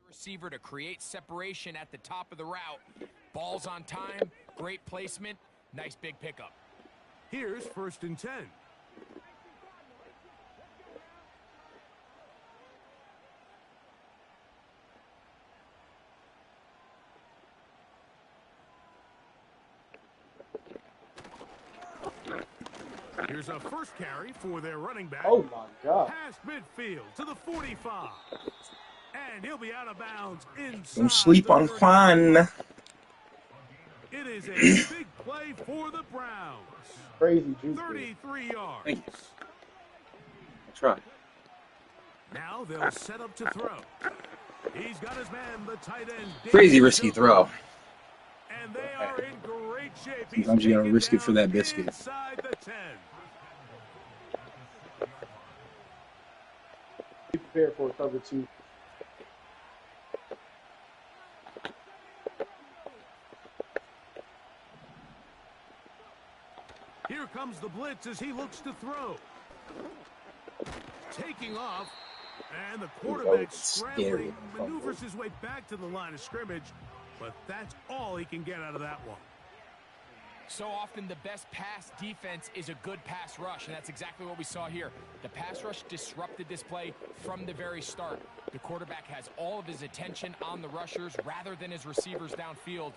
Receiver to create separation at the top of the route. Ball's on time, great placement, nice big pickup. Here's 1st and 10. Here's a first carry for their running back. Oh my God. Past midfield to the 45. And he'll be out of bounds inside. Don't sleep on Quan. It is a big play for the Browns. Crazy juice. 33 yards. Thank you. That's right. Now they'll set up to throw. He's got his man, the tight end. Crazy risky throw. And they are in great shape. Sometimes you gotta risk it for that biscuit. Inside the 10. Be prepared for cover 2. Here comes the blitz as he looks to throw. Taking off, and the quarterback scrambling, maneuvers his way back to the line of scrimmage, but that's all he can get out of that one. So often the best pass defense is a good pass rush, and that's exactly what we saw here. The pass rush disrupted this play from the very start. The quarterback has all of his attention on the rushers rather than his receivers downfield.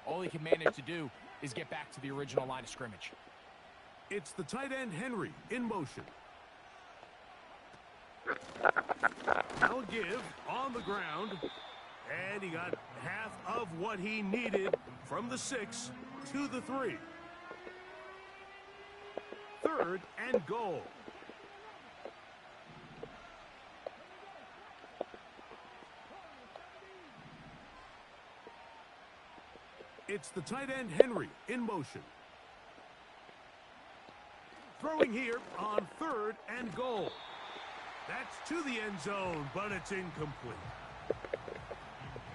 All he can manage to do is get back to the original line of scrimmage. It's the tight end Henry in motion. They'll give on the ground, and he got half of what he needed from the 6 to the 3. 3rd and goal. It's the tight end Henry in motion. Throwing here on 3rd and goal. That's to the end zone, but it's incomplete.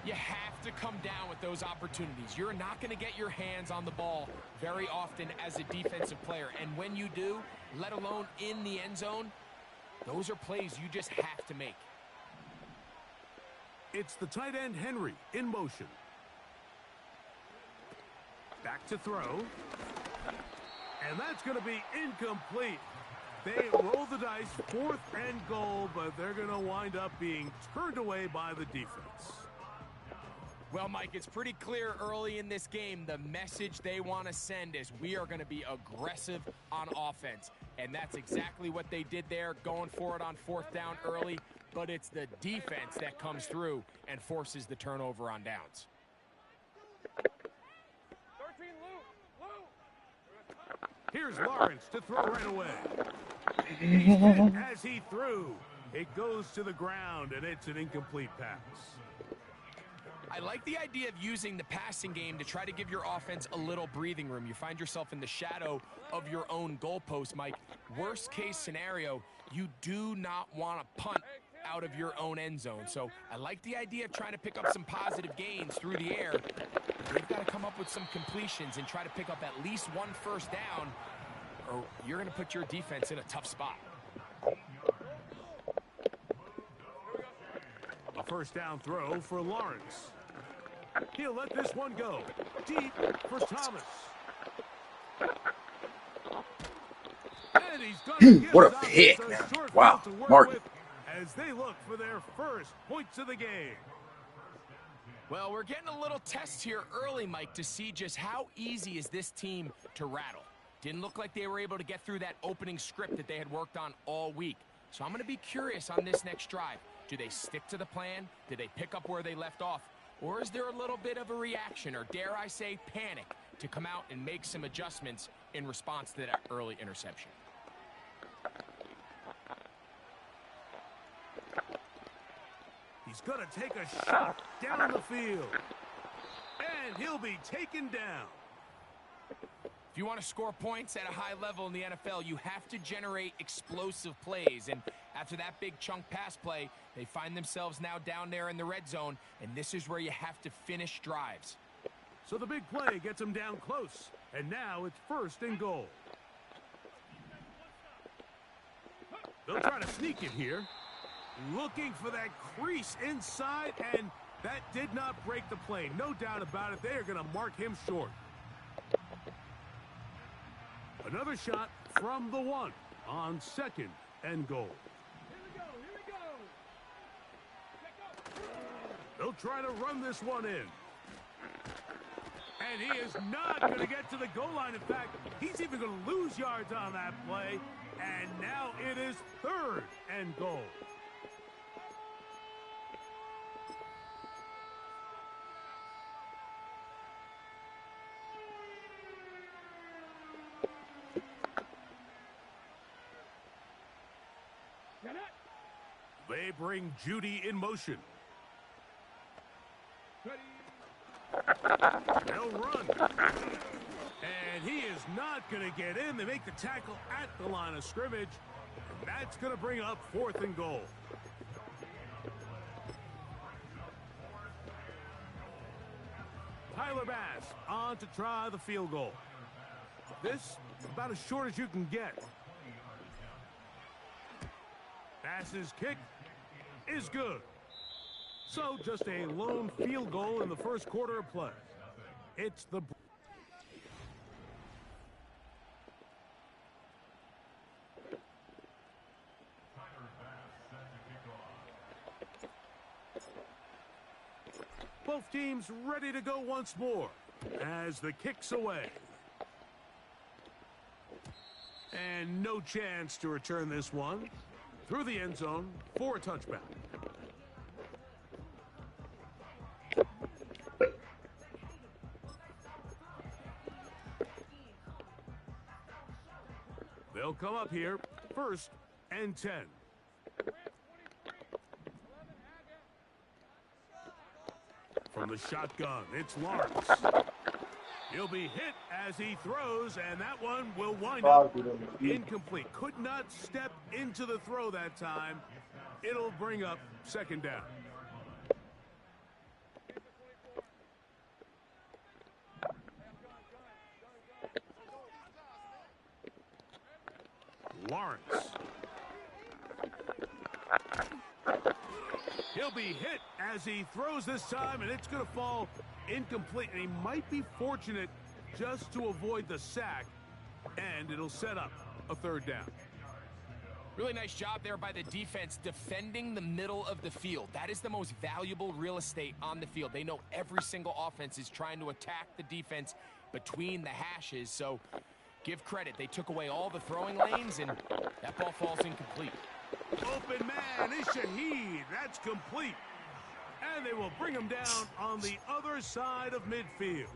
You have to come down with those opportunities. You're not going to get your hands on the ball very often as a defensive player. And when you do, let alone in the end zone, those are plays you just have to make. It's the tight end Henry in motion. Back to throw. And that's going to be incomplete. They roll the dice, 4th and goal, but they're going to wind up being turned away by the defense. Well, Mike, it's pretty clear early in this game the message they want to send is we are going to be aggressive on offense. And that's exactly what they did there, going for it on 4th down early. But it's the defense that comes through and forces the turnover on downs. 13, Here's Lawrence to throw right away. As he threw, it goes to the ground, and it's an incomplete pass. I like the idea of using the passing game to try to give your offense a little breathing room. You find yourself in the shadow of your own goalpost, Mike. Worst case scenario, you do not want to punt out of your own end zone. So I like the idea of trying to pick up some positive gains through the air. They've got to come up with some completions and try to pick up at least one first down, or you're going to put your defense in a tough spot. A first down throw for Lawrence. He'll let this one go. Deep for Thomas. And he's gonna What a pick, man. Wow, Martin. As they look for their first points of the game. Well, we're getting a little test here early, Mike, to see just how easy is this team to rattle. Didn't look like they were able to get through that opening script that they had worked on all week. So I'm going to be curious on this next drive. Do they stick to the plan? Do they pick up where they left off? Or is there a little bit of a reaction, or dare I say panic, to come out and make some adjustments in response to that early interception? He's going to take a shot down the field. And he'll be taken down. If you want to score points at a high level in the NFL, you have to generate explosive plays. And after that big chunk pass play, they find themselves now down there in the red zone, and this is where you have to finish drives. So the big play gets them down close, and now it's 1st and goal. They'll try to sneak it here. Looking for that crease inside, and that did not break the play. No doubt about it, they are going to mark him short. Another shot from the 1 on 2nd and goal. Here we go. They'll try to run this one in. And he is not going to get to the goal line. In fact, he's even going to lose yards on that play. And now it is 3rd and goal. They bring Judy in motion. They'll run. And he is not going to get in. They make the tackle at the line of scrimmage. And that's going to bring up 4th and goal. Tyler Bass on to try the field goal. This about as short as you can get. Bass's kick is good. So just a lone field goal in the 1st quarter of play. It's the... Both teams ready to go once more as the kick's away. And no chance to return this one through the end zone for a touchback. They'll come up here, 1st and 10. From the shotgun, it's Lawrence. He'll be hit as he throws, and that one will wind up incomplete. Could not step into the throw that time. It'll bring up 2nd down. Lawrence. He'll be hit as he throws this time, and it's going to fall incomplete. And he might be fortunate just to avoid the sack, and it'll set up a 3rd down. Really nice job there by the defense defending the middle of the field. That is the most valuable real estate on the field. They know every single offense is trying to attack the defense between the hashes, so give credit. They took away all the throwing lanes, and that ball falls incomplete. Open man is Shaheed. That's complete. And they will bring him down on the other side of midfield.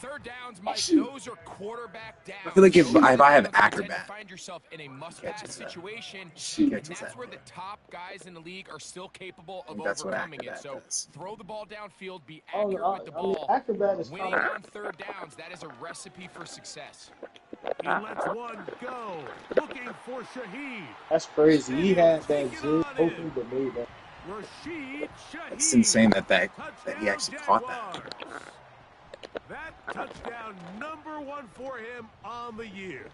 3rd downs, Mike, those are quarterback downs. I feel like if I have Acrobat, find yourself in a must-pass situation, and that's where the top guys in the league are still capable of overcoming it. So throw the ball downfield, be accurate with the ball. Acrobat is winning on 3rd downs, that is a recipe for success. He lets one go, looking for Shaheed. That's crazy. He had that zoom open but made that. Rashid Shaheed. It's insane that he actually caught that. That touchdown number 1 for him on the year.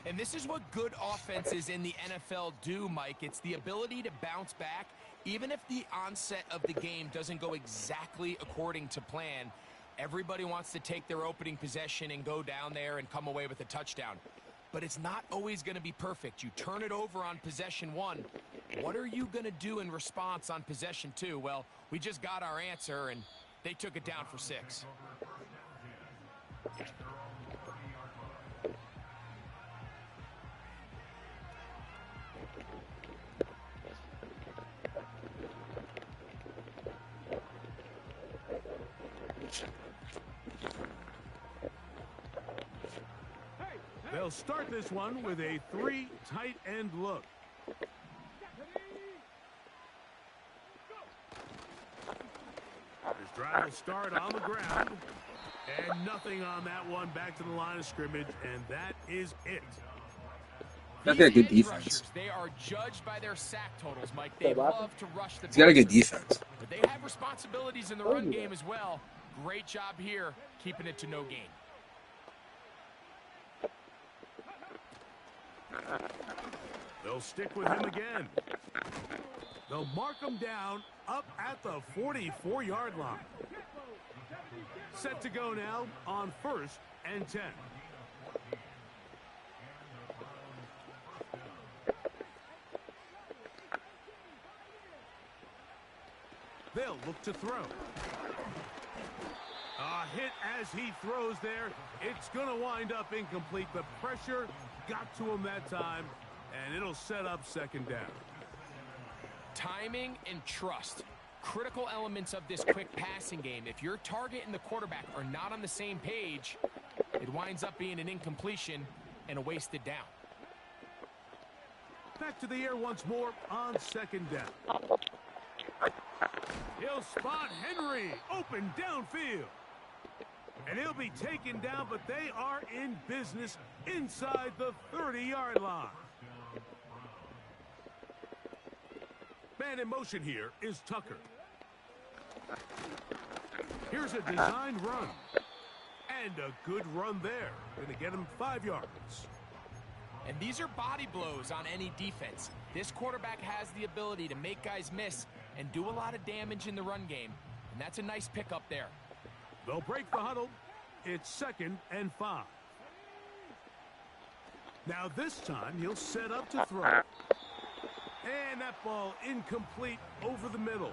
And this is what good offenses in the NFL do, Mike. It's the ability to bounce back, even if the onset of the game doesn't go exactly according to plan. Everybody wants to take their opening possession and go down there and come away with a touchdown. But it's not always going to be perfect. You turn it over on possession 1. What are you going to do in response on possession 2? Well, we just got our answer, and they took it down for 6. They'll start this one with a 3 tight end look. This drive will start on the ground. And nothing on that one. Back to the line of scrimmage, and that is it. He's got a good Edge defense. rushers, they are judged by their sack totals, Mike. Hey, They Whopper. love to rush the He's got a good passer, defense. but they have responsibilities in the Oh, run yeah. game as well. Great job here, keeping it to no gain. They'll stick with him again. They'll mark him down up at the 44-yard line. Set to go now on 1st and 10. They'll look to throw. A hit as he throws there. It's going to wind up incomplete. The pressure got to him that time, and it'll set up 2nd down. Timing and trust, critical elements of this quick passing game. If your target and the quarterback are not on the same page, it winds up being an incompletion and a wasted down. Back to the air once more on 2nd down. He'll spot Henry open downfield. And he'll be taken down, but they are in business inside the 30-yard line. Man in motion here is Tucker. Here's a designed run. And a good run there. Going to get him 5 yards. And these are body blows on any defense. This quarterback has the ability to make guys miss and do a lot of damage in the run game. And that's a nice pickup there. They'll break the huddle. It's 2nd and 5. Now this time he'll set up to throw. And that ball incomplete over the middle.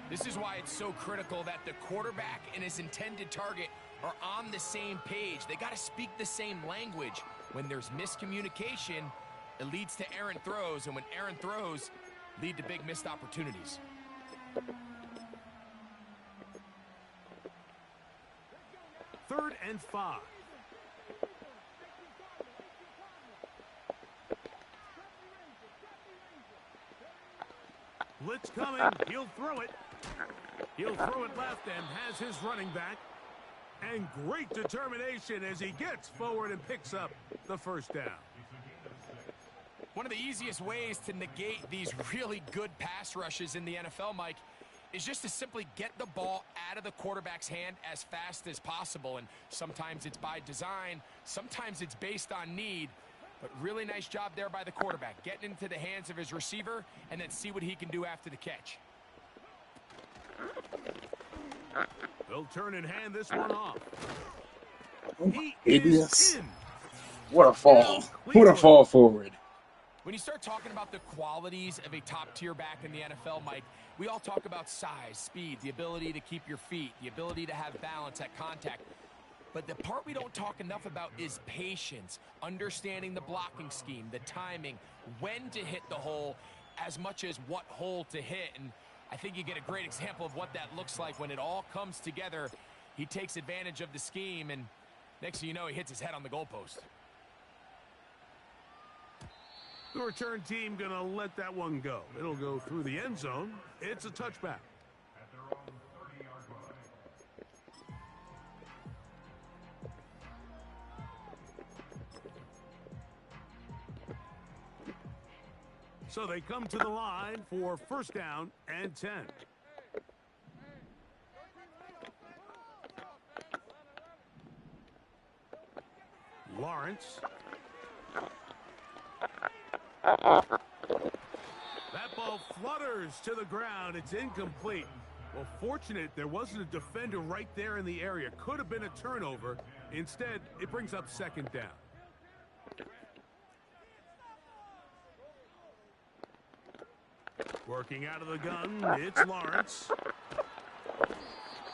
This is why it's so critical that the quarterback and his intended target are on the same page. They got to speak the same language. When there's miscommunication, it leads to errant throws, and when errant throws lead to big missed opportunities. Third and 5. Blitz coming. He'll throw it. He'll throw it left and has his running back. And great determination as he gets forward and picks up the 1st down. One of the easiest ways to negate these really good pass rushes in the NFL, Mike, is just to simply get the ball out of the quarterback's hand as fast as possible. And sometimes it's by design, sometimes it's based on need. But really nice job there by the quarterback, getting into the hands of his receiver and then see what he can do after the catch. They'll turn and hand this one off. Oh my He goodness. is in. What a fall. What a fall forward. When you start talking about the qualities of a top-tier back in the NFL, Mike, we all talk about size, speed, the ability to keep your feet, the ability to have balance at contact. But the part we don't talk enough about is patience, understanding the blocking scheme, the timing, when to hit the hole, as much as what hole to hit. And I think you get a great example of what that looks like when it all comes together. He takes advantage of the scheme, and next thing you know, he hits his head on the goalpost. The return team going to let that one go. It'll go through the end zone. It's a touchback. So they come to the line for 1st down and 10. Lawrence. That ball flutters to the ground. It's incomplete. Well, fortunate there wasn't a defender right there in the area. Could have been a turnover. Instead, it brings up 2nd down. Working out of the gun, it's Lawrence.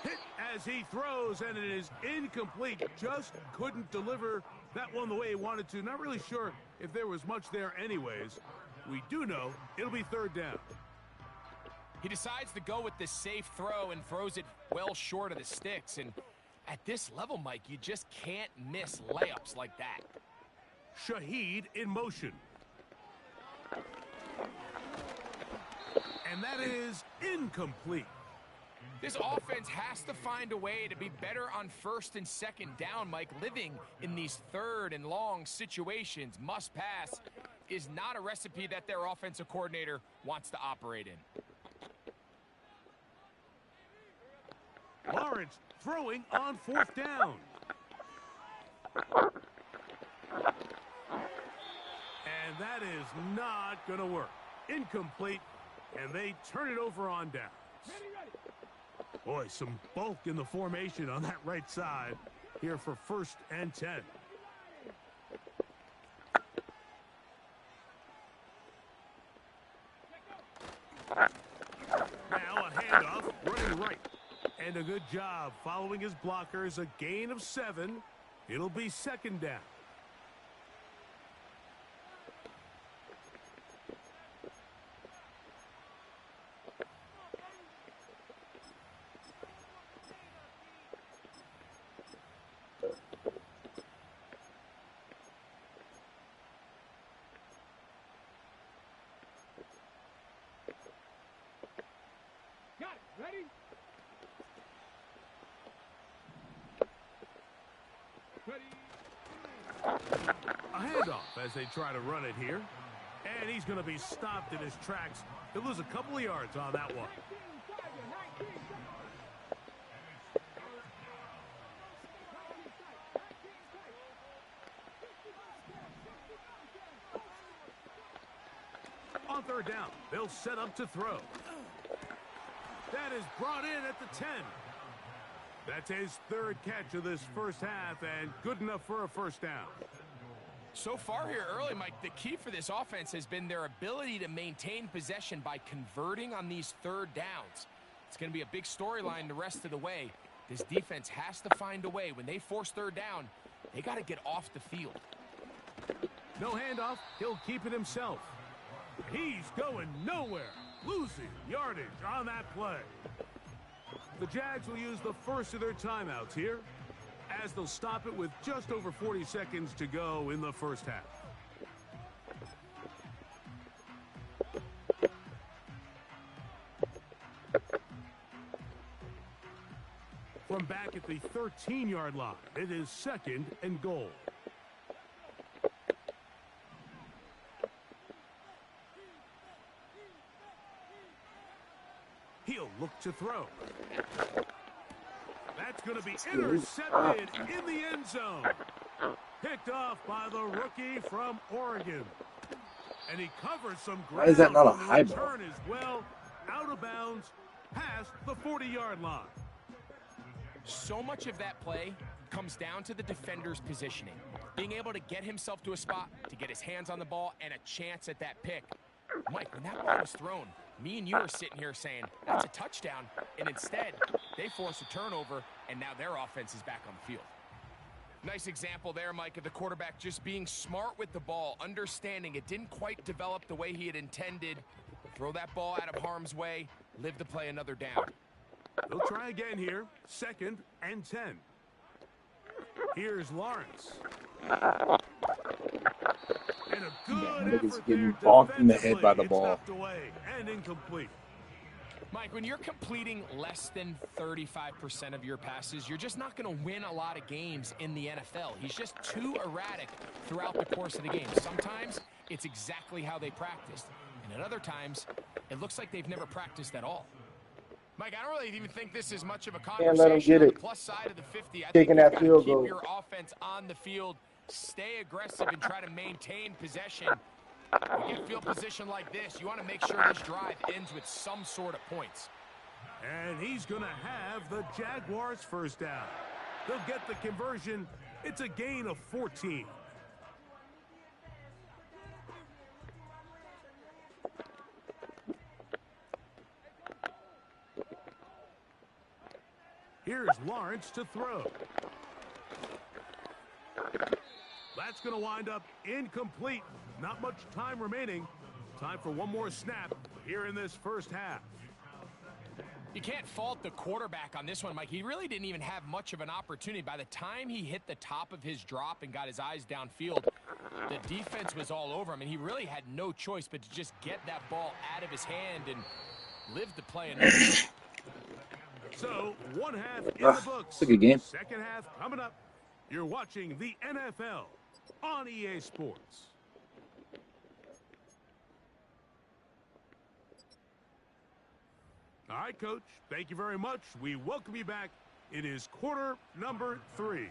Hit as he throws, and it is incomplete. Just couldn't deliver that one the way he wanted to. Not really sure if there was much there anyways. We do know it'll be 3rd down. He decides to go with the safe throw and throws it well short of the sticks. And at this level, Mike, you just can't miss layups like that. Shaheed in motion. And that is incomplete. This offense has to find a way to be better on first and second down, Mike. Living in these third and long situations, must pass, is not a recipe that their offensive coordinator wants to operate in. Lawrence throwing on fourth down. And that is not going to work. Incomplete, and they turn it over on down. Boy, some bulk in the formation on that right side here for 1st and 10. Now a handoff running right. And a good job following his blockers. A gain of 7. It'll be 2nd down. Got it. Ready? A handoff as they try to run it here. And he's going to be stopped in his tracks. He'll lose a couple of yards on that one. On 3rd down, they'll set up to throw. That is brought in at the 10. That's his 3rd catch of this first half, and good enough for a 1st down. So far here early, Mike, the key for this offense has been their ability to maintain possession by converting on these 3rd downs. It's going to be a big storyline the rest of the way. This defense has to find a way. When they force 3rd down, they got to get off the field. No handoff. He'll keep it himself. He's going nowhere. Losing yardage on that play. The Jags will use the first of their timeouts here, as they'll stop it with just over 40 seconds to go in the first half. From back at the 13-yard line, it is 2nd and goal. He'll look to throw. That's going to be intercepted in the end zone. Picked off by the rookie from Oregon. And he covers some ground. Why is that not a on the high ball? return as well, out of bounds, past the 40-yard line. So much of that play comes down to the defender's positioning. Being able to get himself to a spot, to get his hands on the ball, and a chance at that pick. Mike, when that ball was thrown, me and you were sitting here saying, that's a touchdown. And instead, they force a turnover, and now their offense is back on the field. Nice example there, Mike, of the quarterback just being smart with the ball, understanding it didn't quite develop the way he had intended. Throw that ball out of harm's way, live to play another down. They'll try again here, 2nd and 10. Here's Lawrence. And a good niggas effort getting there bonked in the head by the defensively. ball. It's knocked away and incomplete. Mike, when you're completing less than 35% of your passes, you're just not going to win a lot of games in the NFL. He's just too erratic throughout the course of the game. Sometimes it's exactly how they practiced, and at other times, it looks like they've never practiced at all. Mike, I don't really even think this is much of a Can't let 'em conversation get on it. the plus side of the 50. I think Taking you've that got to field keep goal. your offense on the field, stay aggressive, and try to maintain possession. You get field position like this, you want to make sure this drive ends with some sort of points. And he's going to have the Jaguars first down. They'll get the conversion. It's a gain of 14. Here's Lawrence to throw. That's going to wind up incomplete. Not much time remaining. Time for one more snap here in this first half. You can't fault the quarterback on this one, Mike. He really didn't even have much of an opportunity. By the time he hit the top of his drop and got his eyes downfield, the defense was all over him, and he really had no choice but to just get that ball out of his hand and live to play another. So, one half in the books. It's a good game. Second half coming up. You're watching the NFL on EA Sports. All right, Coach. Thank you very much. We welcome you back. It is quarter number 3.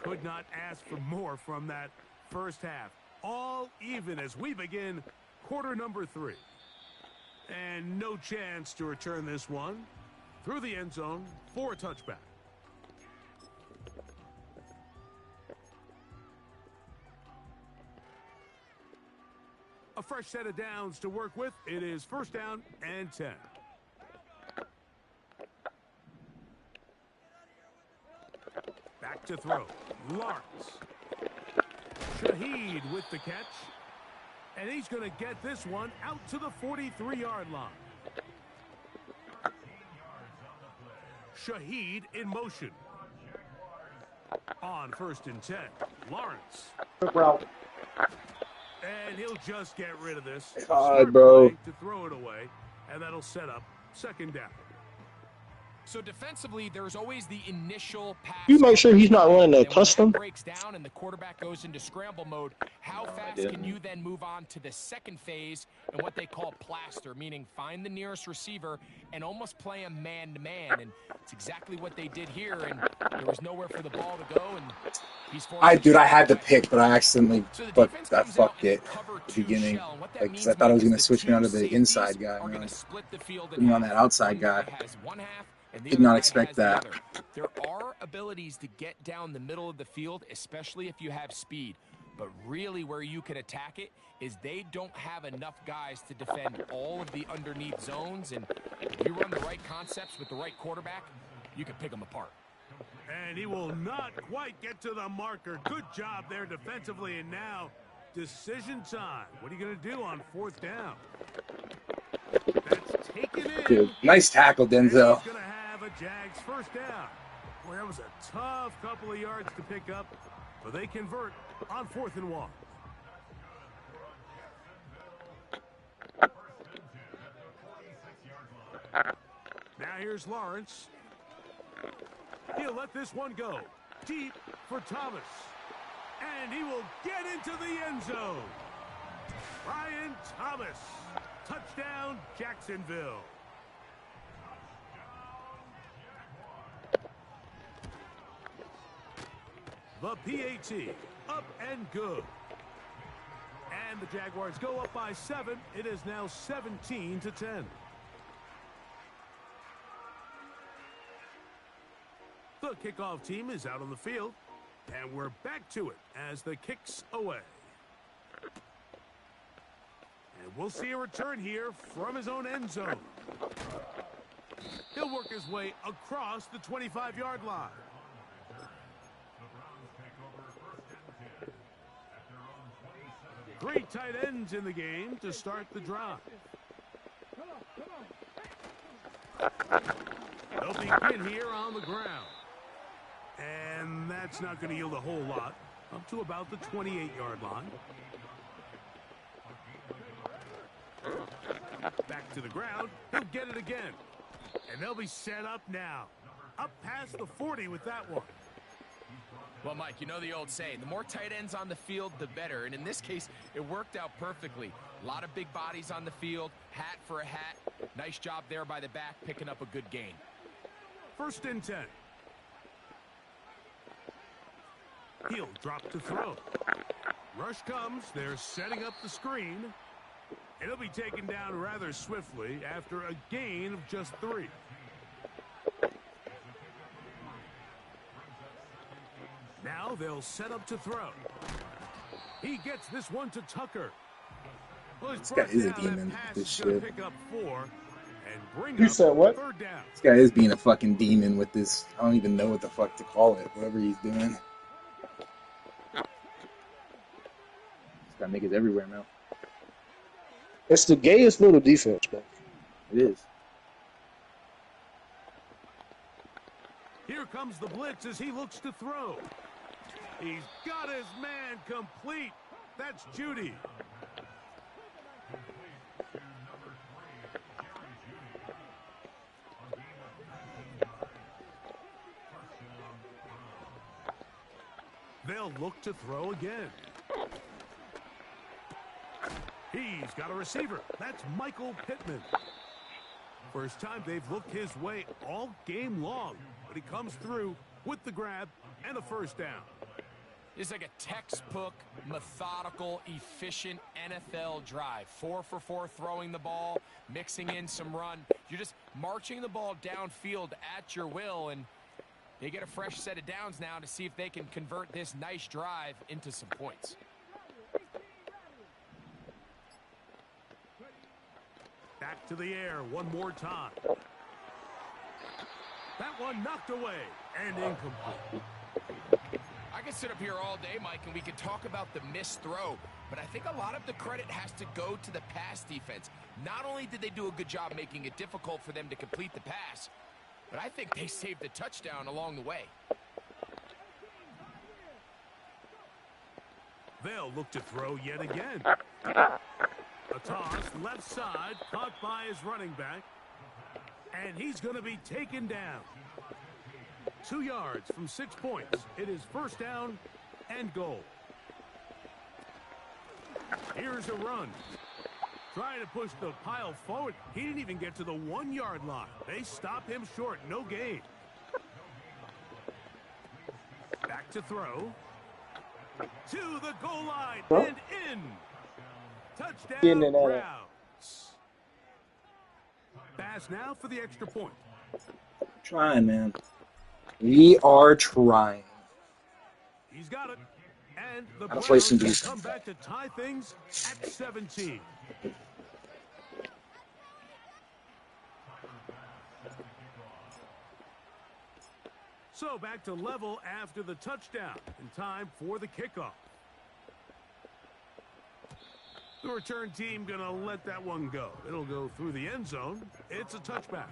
Could not ask for more from that first half. All even as we begin quarter number 3. And no chance to return this one through the end zone for a touchback. A fresh set of downs to work with. It is first down and 10. Back to throw. Lawrence. Shaheed with the catch. And he's going to get this one out to the 43-yard line. Shaheed in motion. On first and 10. Lawrence. Quick route. And he'll just get rid of this. God, bro. To throw it away, and that'll set up second down. So defensively, there's always the initial pass. You make sure he's not running a And when custom. that breaks down and the quarterback goes into scramble mode, how fast can you then move on to the second phase and what they call plaster, meaning find the nearest receiver and almost play him man-to-man. And it's exactly what they did here, and there was nowhere for the ball to go, and he's forced Dude, I had to pick, but I accidentally So the fucked defense I comes out fucked in it the cover at the two beginning. shell, and what that Like, 'cause means, I thought I was Mike, gonna is switch the me onto two the safeties inside guy. are Man. gonna split the field in Put me on half. that outside One guy. has one half, and the Did other not guy expect has the that. other. There are abilities to get down the middle of the field, especially if you have speed. But really where you can attack it is they don't have enough guys to defend all of the underneath zones. And if you run the right concepts with the right quarterback, you can pick them apart. And he will not quite get to the marker. Good job there defensively. And now, decision time. What are you going to do on fourth down? That's taken in. Dude, nice tackle, And he's Denzel. going to have a Jags first down. Boy, that was a tough couple of yards to pick up. But they convert on 4th and 1. Now here's Lawrence. He'll let this one go. Deep for Thomas. And he will get into the end zone. Brian Thomas. Touchdown, Jacksonville. The PAT, up and good. And the Jaguars go up by 7. It is now 17-10. The kickoff team is out on the field, and we're back to it as the kick's away. And we'll see a return here from his own end zone. He'll work his way across the 25-yard line. Great tight ends in the game to start the drive. They'll begin here on the ground. And that's not going to yield a whole lot. Up to about the 28-yard line. Back to the ground. He'll get it again. And they'll be set up now. Up past the 40 with that one. Well, Mike, you know the old saying, the more tight ends on the field, the better. And in this case, it worked out perfectly. A lot of big bodies on the field, hat for a hat. Nice job there by the back, picking up a good gain. 1st and 10. He'll drop to throw. Rush comes. They're setting up the screen. It'll be taken down rather swiftly after a gain of just 3. Now they'll set up to throw. He gets this one to Tucker. Well, This guy is a demon, this shit. Pick up 4 and bring You up said what? 3rd down. This guy is being a fucking demon with this. I don't even know what the fuck to call it. Whatever he's doing. This guy niggas everywhere now. It's the gayest little defense, man. It is. Here comes the blitz as he looks to throw. He's got his man complete. That's Judy. They'll look to throw again. He's got a receiver. That's Michael Pittman. First time they've looked his way all game long, but he comes through with the grab and a first down. It's like a textbook, methodical, efficient NFL drive. 4 for 4 throwing the ball, mixing in some run. You're just marching the ball downfield at your will, and they get a fresh set of downs now to see if they can convert this nice drive into some points. Back to the air one more time. That one knocked away and incomplete. I could sit up here all day, Mike, and we could talk about the missed throw, but I think a lot of the credit has to go to the pass defense. Not only did they do a good job making it difficult for them to complete the pass, but I think they saved a touchdown along the way. They'll look to throw yet again. A toss left side, caught by his running back, and he's going to be taken down. 2 yards from 6 points. It is first down and goal. Here's a run. Trying to push the pile forward. He didn't even get to the 1 yard line. They stop him short. No gain. Back to throw. To the goal line and in. Touchdown Browns. Pass now for the extra point. Trying, man. We are trying. He's got it. And the Gotta play some Browns defense. come back to tie things at 17. So back to level after the touchdown. In time for the kickoff. The return team going to let that one go. It'll go through the end zone. It's a touchback.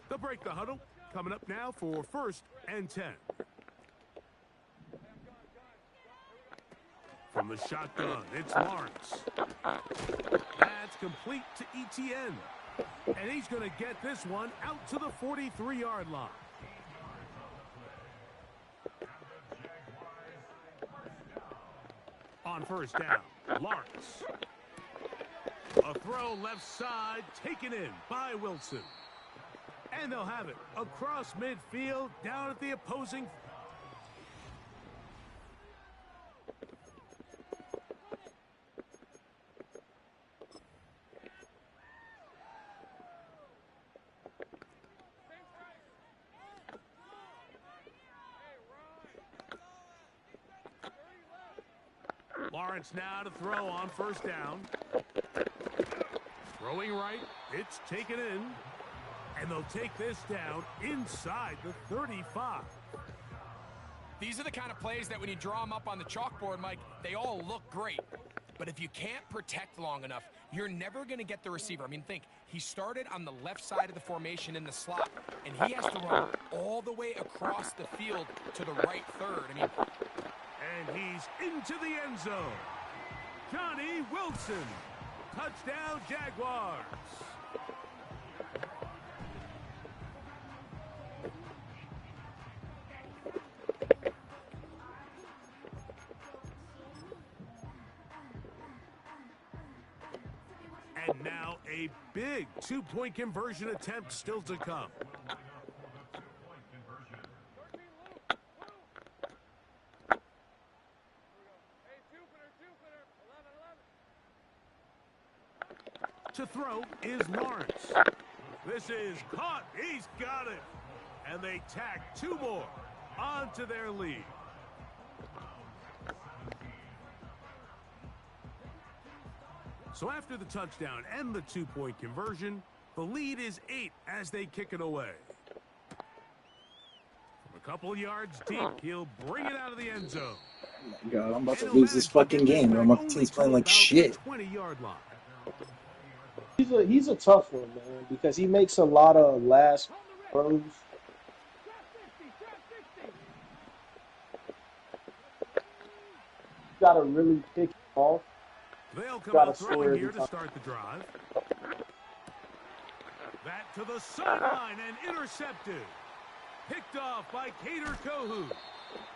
They'll break the huddle. Coming up now for 1st and 10. From the shotgun, it's Lawrence. That's complete to ETN. And he's going to get this one out to the 43-yard line. On first down, Lawrence. A throw left side, taken in by Wilson. And they'll have it across midfield, down at the opposing. Lawrence now to throw on first down. Throwing right, it's taken in. And they'll take this down inside the 35. These are the kind of plays that when you draw them up on the chalkboard, Mike, they all look great. But if you can't protect long enough, you're never going to get the receiver. I mean, think, he started on the left side of the formation in the slot, and he has to run all the way across the field to the right third. I mean, and he's into the end zone. Johnny Wilson. Touchdown, Jaguars. And now a big two-point conversion attempt still to come. To throw is Lawrence. This is caught. He's got it. And they tack 2 more onto their lead. So after the touchdown and the 2-point conversion, the lead is 8 as they kick it away. From a couple yards deep, he'll bring it out of the end zone. Oh my God, I'm about to lose this fucking game, bro. My team's playing like shit. 20-yard line. He's a tough one, man, because he makes a lot of last throws. Got to really pick him off. They'll come out throwing here to start the drive. That to the sideline and intercepted. Picked off by Kader Kohu.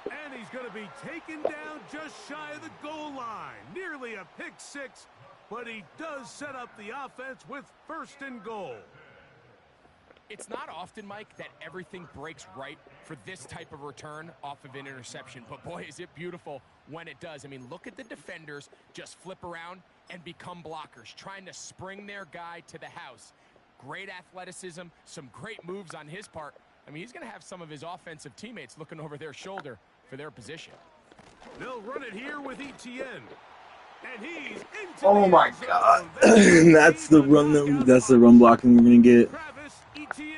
And he's going to be taken down just shy of the goal line. Nearly a pick six, but he does set up the offense with 1st and goal. It's not often, Mike, that everything breaks right for this type of return off of an interception. But, boy, is it beautiful when it does. I mean, look at the defenders just flip around and become blockers, trying to spring their guy to the house. Great athleticism, some great moves on his part. I mean, he's going to have some of his offensive teammates looking over their shoulder for their position. They'll run it here with Etienne. And he's into Oh the my end zone. god. That's That's the run blocking we're gonna get. Travis Etienne.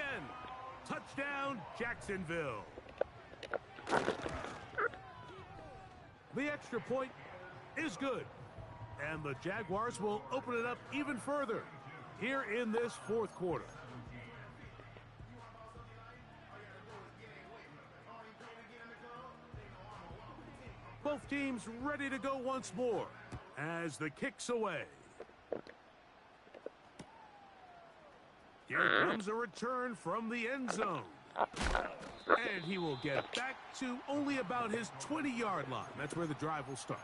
Touchdown, Jacksonville. The extra point is good. And the Jaguars will open it up even further here in this 4th quarter. Both teams ready to go once more as the kick's away. Here comes a return from the end zone. And he will get back to only about his 20-yard line. That's where the drive will start.